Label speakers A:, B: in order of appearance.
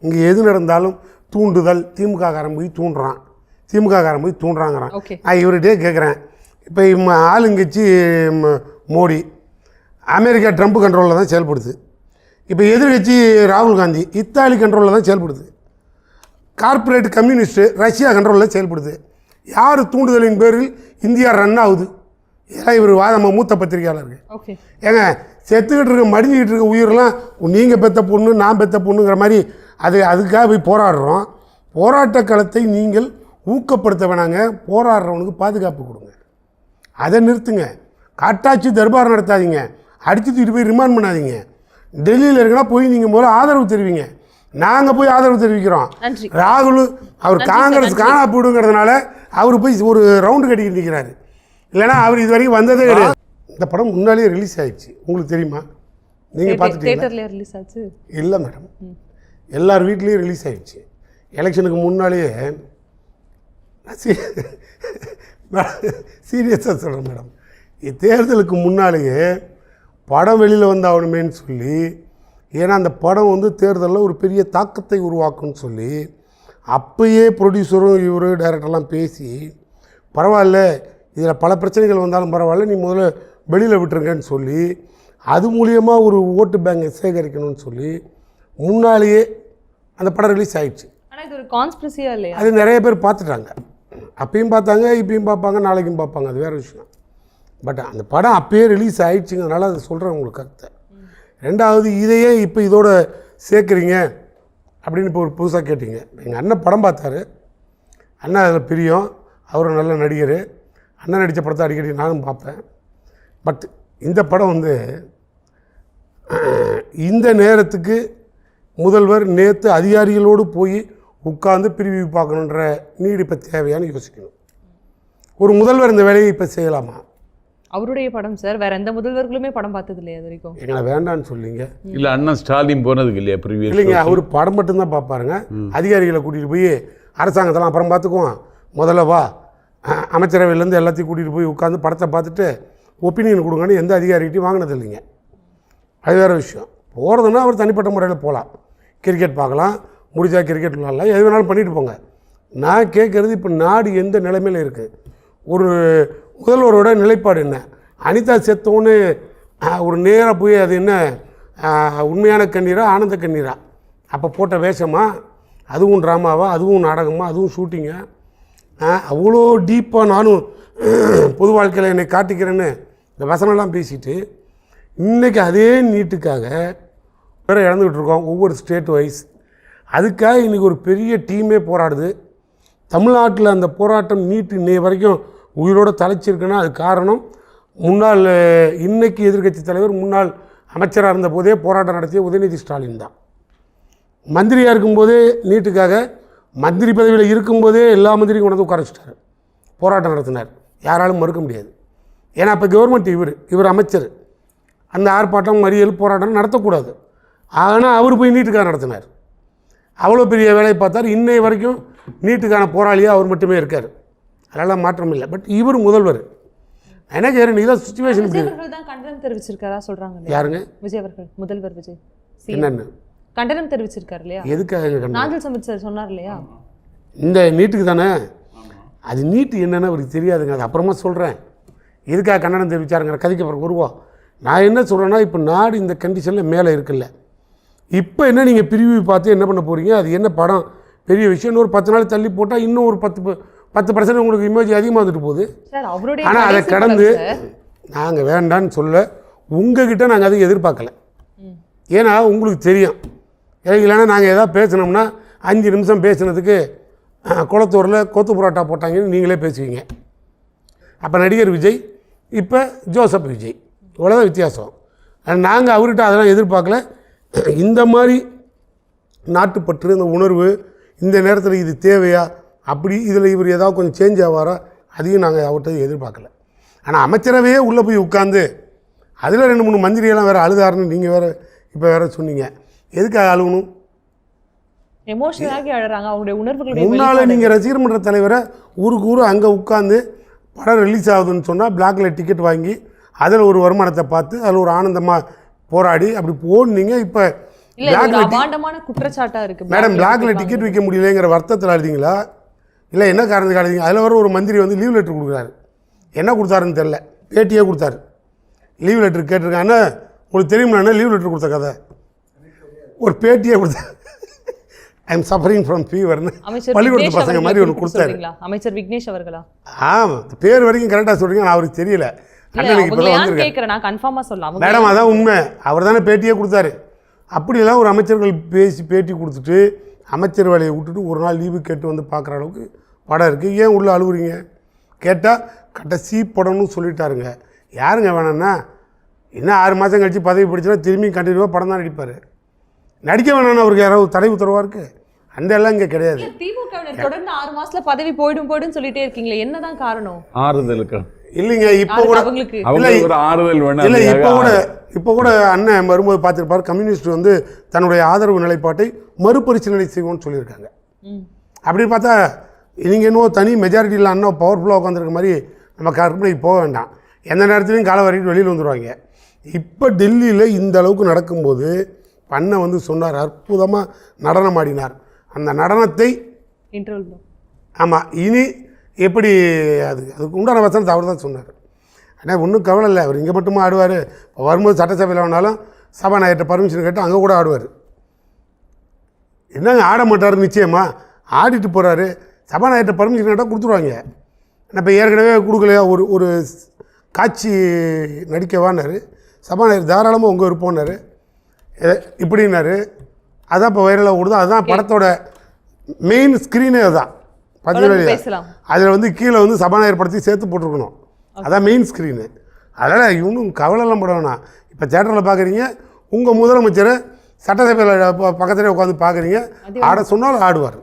A: இங்கே எது நடந்தாலும் தூண்டுதல், திமுககாரன் போய் தூண்டுறான், திமுககாரன் போய் தூண்டுறாங்கிறான். நான் இவர்கிட்டே கேட்குறேன், இப்போ ஆளுங்கட்சி மோடி அமெரிக்கா ட்ரம்ப் கண்ட்ரோலில் தான் செயல்படுது. இப்போ எதிர்கட்சி ராகுல் காந்தி இத்தாலி கண்ட்ரோலில் தான் செயல்படுது. கார்ப்பரேட் கம்யூனிஸ்ட்டு ரஷ்யா கண்ட்ரோலில் செயல்படுது. யார் தூண்டுதலின் பேரில் இந்தியா ரன் ஆகுது? இதெல்லாம் இவர் வாதமாக மூத்த பத்திரிகையாளருக்கு. ஏங்க, செத்துக்கிட்டு இருக்க மடிஞ்சிக்கிட்டு இருக்க உயிரெலாம் நீங்கள் பெற்ற பொண்ணு நான் பெற்ற பொண்ணுங்கிற மாதிரி அதுக்காக போய் போராடுறோம். போராட்ட களத்தை நீங்கள் ஊக்கப்படுத்த வேணாங்க, போராடுறவனுக்கு பாதுகாப்பு கொடுங்க, அதை நிறுத்துங்க. காட்டாட்சி தர்பார் நடத்தாதீங்க, அடித்து தூக்கிட்டு போய் ரிமாண்ட் பண்ணாதீங்க. டெல்லியில் இருக்குன்னா போய் நீங்கள் முதல்ல ஆதரவு தெரிவிங்க. நாங்கள் போய் ஆதரவு தெரிவிக்கிறோம். ராகுல் அவர் காங்கிரஸ் காணா போடுங்கிறதுனால அவர் போய் ஒரு ரவுண்டு கட்டிக்கிட்டு நிற்கிறாரு. இல்லைனா அவர் இது வரைக்கும் வந்ததே கிடையாது. இந்த படம் முன்னாலேயே ரிலீஸ் ஆகிடுச்சு, உங்களுக்கு தெரியுமா? நீங்கள் பார்த்துட்டீங்களா? ரிலீஸ் ஆச்சு இல்லை மேடம், எல்லார் வீட்லேயும் ரிலீஸ் ஆகிடுச்சு. எலெக்ஷனுக்கு முன்னாலேயே சீரியஸாக சொல்கிறேன் மேடம், தேர்தலுக்கு முன்னாலேயே படம் வெளியில் வந்தாகணுமேன்னு சொல்லி, ஏன்னா அந்த படம் வந்து தேர்தலில் ஒரு பெரிய தாக்கத்தை உருவாக்கும்னு சொல்லி அப்போயே ப்ரொடியூசரும் இவர் டைரக்டர்லாம் பேசி, பரவாயில்ல இதில் பல பிரச்சனைகள் வந்தாலும் பரவாயில்ல, நீ முதல்ல வெளியில் விட்டுருங்கன்னு சொல்லி அது மூலியமாக ஒரு ஓட்டு பேங்கை சேகரிக்கணும்னு சொல்லி முன்னாலேயே அந்த படம் ரிலீஸ் ஆகிடுச்சு.
B: ஆனால் இது ஒரு கான்ஸ்பிரசியாக இல்லையா?
A: அது நிறைய பேர் பார்த்துட்டாங்க, அப்பயும் பார்த்தாங்க, இப்பயும் பார்ப்பாங்க, நாளைக்கும் பார்ப்பாங்க, அது வேறு விஷயம். பட் அந்த படம் அப்பயே ரிலீஸ் ஆகிடுச்சுங்கிறனால அதை சொல்கிறேன் உங்களுக்கு கருத்தை. ரெண்டாவது, இதையே இப்போ இதோட சேர்க்குறீங்க அப்படின்னு இப்போ ஒரு புதுசாக கேட்டிங்க. எங்கள் அண்ணன் படம் பார்த்தாரு, அண்ணன் அதில் பிரியம், அவரும் நல்ல நடிகர், அண்ணன் நடித்த படத்தை அடிக்கடி நானும் பார்ப்பேன். பட் இந்த படம் வந்து இந்த நேரத்துக்கு முதல்வர் நேற்று அதிகாரிகளோடு போய் உட்கார்ந்து பிரிவியூ பார்க்கணுன்ற நீடு இப்போ தேவையானு யோசிக்கணும். ஒரு முதல்வர் இந்த வேலையை இப்போ செய்யலாமா?
B: அவருடைய படம் சார், வேற எந்த முதல்வர்களுமே படம் பார்த்தது இல்லையா இது வரைக்கும்?
A: எங்களை வேண்டான்னு சொல்லிங்க.
C: இல்லை அண்ணன் ஸ்டாலின் போனதுக்கு இல்லையா ப்ரிவியூ?
A: இல்லைங்க, அவர் படம் மட்டும்தான் பார்ப்பாருங்க. அதிகாரிகளை கூட்டிகிட்டு போய் அரசாங்கத்தெல்லாம் அப்புறம் பார்த்துக்குவோம், முதல்ல வா அமைச்சரவையிலேருந்து எல்லாத்தையும் கூட்டிகிட்டு போய் உட்காந்து படத்தை பார்த்துட்டு ஒப்பீனியன் கொடுங்கன்னு எந்த அதிகாரிகிட்டையும் வாங்கினது இல்லைங்க. அது வேறு விஷயம். போகிறதுனா அவர் தனிப்பட்ட முறையில் போகலாம், கிரிக்கெட் பார்க்கலாம், முடிஞ்சா கிரிக்கெட் விளாட்லாம், எது வேணாலும் பண்ணிட்டு போங்க. நான் கேட்குறது இப்போ நாடு எந்த நிலைமையில் இருக்குது, ஒரு முதல்வரோட நிலைப்பாடு என்ன? அனிதா செத்தோன்னு ஒரு நேராக போய் அது என்ன உண்மையான கண்ணீரா ஆனந்த கண்ணீரா? அப்போ போட்ட வேஷமா? அதுவும் ட்ராமாவா? அதுவும் நாடகமா? அதுவும் ஷூட்டிங்கா? அவ்வளோ டீப்பாக நானும் பொது வாழ்க்கையில் என்னை காட்டிக்கிறேன்னு இந்த வசனம்லாம் பேசிட்டு இன்றைக்கி அதே நீட்டுக்காக வேறு இழந்துக்கிட்டு இருக்கோம் ஒவ்வொரு ஸ்டேட் வைஸ். அதுக்காக இன்றைக்கி ஒரு பெரிய டீமே போராடுது. தமிழ்நாட்டில் அந்த போராட்டம் நீட்டு இன்னைய வரைக்கும் உயிரோடு தலைச்சிருக்குன்னா அது காரணம் முன்னாள் இன்றைக்கி எதிர்க்கட்சி தலைவர் முன்னாள் அமைச்சராக இருந்த போதே போராட்டம் நடத்திய உதயநிதி ஸ்டாலின் தான். மந்திரியாக இருக்கும்போதே நீட்டுக்காக மந்திரி பதவியில் இருக்கும்போதே எல்லா மந்திரியும் கொண்டு வந்து உட்கார வச்சுட்டார், போராட்டம் நடத்தினார், யாராலும் மறுக்க முடியாது. ஏன்னா இப்போ கவர்மெண்ட் இவர் அமைச்சர், அந்த ஆர்ப்பாட்டம் மறியல் போராட்டம் நடத்தக்கூடாது. ஆனால் அவர் போய் நீட்டுக்காக நடத்தினார், அவ்வளோ பெரிய வேலையை பார்த்தார். இன்னை வரைக்கும் நீட்டுக்கான போராளியாக அவர் மட்டுமே இருக்கார், அதெல்லாம் மாற்றம் இல்லை. பட் இவர் முதல்வர் என்ன கேட்குறேன், இதான் சுச்சுவேஷன்.
B: கண்டனம் தெரிவிச்சிருக்காரா சொல்கிறாங்க?
A: யாருங்க?
B: விஜய் அவர்கள், முதல்வர் விஜய்
A: என்னென்னு
B: கண்டனம் தெரிவிச்சிருக்காரு இல்லையா?
A: எதுக்காக?
B: நாஞ்சில் சம்பத் சார் சொன்னார் இல்லையா,
A: இந்த நீட்டுக்கு தானே. அது நீட்டு என்னென்னு அவருக்கு தெரியாதுங்க, அது அப்புறமா சொல்கிறேன். எதுக்காக கண்டனம் தெரிவிச்சாருங்கிற கதைக்கு அப்புறம் வருவோம். நான் என்ன சொல்கிறேன்னா, இப்போ நாடு இந்த கண்டிஷனில் மேலே இருக்குல்ல, இப்போ என்ன நீங்கள் பிரிவு பார்த்து என்ன பண்ண போகிறீங்க? அது என்ன படம் பெரிய விஷயம், இன்னொரு 10 நாள் தள்ளி போட்டால் இன்னும் ஒரு 10% உங்களுக்கு இமேஜ் அதிகமாக வந்துட்டு போகுது. ஆனால் அதை கடந்து நாங்கள் வேண்டான்னு சொல்ல உங்ககிட்ட நாங்கள் அதை எதிர்பார்க்கல. ஏன்னா உங்களுக்கு தெரியும், இல்லைன்னா நாங்கள் எதாவது பேசினோம்னா 5 நிமிஷம் பேசினதுக்கு குளத்தூரில் கொத்து புரோட்டா போட்டாங்கன்னு நீங்களே பேசுவீங்க. அப்போ நடிகர் விஜய், இப்போ ஜோசப் விஜய், இவ்வளோதான் வித்தியாசம். நாங்கள் அவர்கிட்ட அதெல்லாம் எதிர்பார்க்கல. இந்த மாதிரி நாட்டுப்பற்று, இந்த உணர்வு, இந்த நேரத்தில் இது தேவையா, அப்படி இதில் இவர் ஏதாவது கொஞ்சம் சேஞ்ச் ஆவாரா, அதையும் நாங்கள் அவர்கிட்ட எதிர்பார்க்கல. ஆனால் அமைச்சரவையே உள்ளே போய் உட்காந்து அதில் 2-3 மந்திரியெல்லாம் வேறு அழுதாருன்னு நீங்கள் வேறு இப்போ வேறு சொன்னீங்க. எதுக்காக அழுகணும்?
B: எமோஷனலாகி அழுறாங்க, அவங்களுடைய உணர்வுகளுடைய.
A: முன்னால் நீங்கள் ரசிகர் மன்ற தலைவரை ஊருக்கு அங்கே உட்காந்து படம் ரிலீஸ் ஆகுதுன்னு சொன்னால் பிளாக்ல டிக்கெட் வாங்கி அதில் ஒரு வருமானத்தை பார்த்து அதில் ஒரு ஆனந்தமாக போராடி அப்படி போனீங்க. இப்போ
B: இல்ல இது ஒரு
A: பிளாக்ல
B: அபாண்டமான குற்றச்சாட்டா இருக்கு.
A: மேடம் பிளாக்ல டிக்கெட் விற்க முடியலைங்கிற வருத்தத்தில் அழுதிங்களா இல்லை என்ன காரணத்துக்கு அழுதிங்க? அதில் வர ஒரு மந்திரி வந்து லீவ் லெட்டர் கொடுக்குறாரு. என்ன கொடுத்தாருன்னு தெரில, பேட்டியே கொடுத்தாரு. லீவ் லெட்டர் கேட்டிருக்காங்கன்னா உங்களுக்கு தெரியுமா லீவ் லெட்டர் கொடுத்த கதை? ஒரு பேட்டியே கொடுத்தாரு. ஐ எம் சஃபரிங் ஃப்ரம் ஃபீவர்னு பள்ளிக்கூடத்து பசங்க மாதிரி ஒன்று கொடுத்தாரு.
B: அமைச்சர் விக்னேஷ் அவர்களா?
A: பேர் வரைக்கும் கரெக்டாக சொல்கிறீங்க, நான் அவருக்கு தெரியல. அண்ணனுக்கு இப்போ தான் வந்திருக்கேன்.
B: கேட்குறேன், நான் கன்ஃபார்மாக சொல்லலாம்.
A: மேடம் அதான் உண்மை, அவர் தானே பேட்டியே கொடுத்தாரு. அப்படியெல்லாம் ஒரு அமைச்சர்கள் பேட்டி கொடுத்துட்டு அமைச்சர் வேலையை விட்டுட்டு ஒரு நாள் லீவு கேட்டு வந்து பார்க்குற அளவுக்கு படம் இருக்குது. ஏன் உள்ளே அழுகுறீங்க கேட்டால் கடைசி படம்னு சொல்லிட்டாருங்க. யாருங்க வேணான்னா இன்னும் 6 மாதம் கழித்து பதவி பிடிச்சினா திரும்பி கண்டினியூவாக படம் தான் நடிப்பார். நடிக்க வேணான்னு அவருக்கு யாராவது தடை உத்தரவாக இருக்குது? அந்த எல்லாம் இங்கே கிடையாது.
B: திமுகவினர் தொடர்ந்து 6 மாசத்துல பதவி போயிடும் சொல்லிட்டே இருக்கீங்களே, என்னதான் காரணம்?
C: ஆறுதலுக்கு
A: இல்லைங்க, இப்போ கூட
B: அவங்களுக்கு
C: அவங்களுக்கு ஒரு ஆறுதல் வேணும்.
A: இல்லை இப்போ கூட அண்ணன் வரும்போது பார்த்துருப்பார், கம்யூனிஸ்ட் வந்து தன்னுடைய ஆதரவு நிலைப்பாட்டை மறுபரிசீலனை செய்வோம்னு சொல்லியிருக்காங்க. அப்படின்னு பார்த்தா நீங்கள் இன்னும் தனி மெஜாரிட்டியில் அண்ணன் பவர்ஃபுல்லாக உட்காந்துருக்க மாதிரி நம்ம கற்பனைக்கு போக வேண்டாம். எந்த நேரத்துலையும் காலை வரைக்கும் வெளியில் வந்துடுவாங்க. இப்போ டெல்லியில் இந்த அளவுக்கு நடக்கும்போது அண்ணன் வந்து சொன்னார், அற்புதமாக நடனம் ஆடினார். அந்த நடனத்தை
B: இன்டர்வல்
A: ஆமாம் இனி எப்படி அதுக்கு உண்டான வசனத்தை அவர் தான் சொன்னார். ஆனால் ஒன்றும் கவலை இல்லை, அவர் இங்கே மட்டுமா ஆடுவார். இப்போ வரும்போது சட்டசபையில் வேணாலும் சபாநாயகர்கிட்ட பர்மிஷன் கேட்டு அங்கே கூட ஆடுவார். என்னங்க ஆட மாட்டார் நிச்சயமா, ஆடிட்டு போகிறாரு. சபாநாயகர்கிட்ட பர்மிஷன் கேட்டால் கொடுத்துருவாங்க. இப்போ ஏற்கனவே கொடுக்கலையா ஒரு காட்சி நடிக்கவான்னாரு. சபாநாயகர் தாராளமாக உங்கள் விருப்பம்னாரு, இப்படின்னாரு. அதான் இப்போ வைரலாக ஓடுது. அதுதான் படத்தோட மெயின் ஸ்க்ரீனே அதுதான். பார்த்தீங்கன்னா அதில் வந்து கீழே வந்து சபாநாயகர் படத்தை சேர்த்து போட்டிருக்கணும். அதான் மெயின் ஸ்க்ரீனு. அதனால் இன்னும் கவலைலாம் பட வேணாம். இப்போ தேட்டரில் பார்க்குறீங்க, உங்கள் முதலமைச்சரை சட்டசபையில் பக்கத்துலேயே உட்காந்து பார்க்குறீங்க, ஆட சொன்னாலும் ஆடுவார்.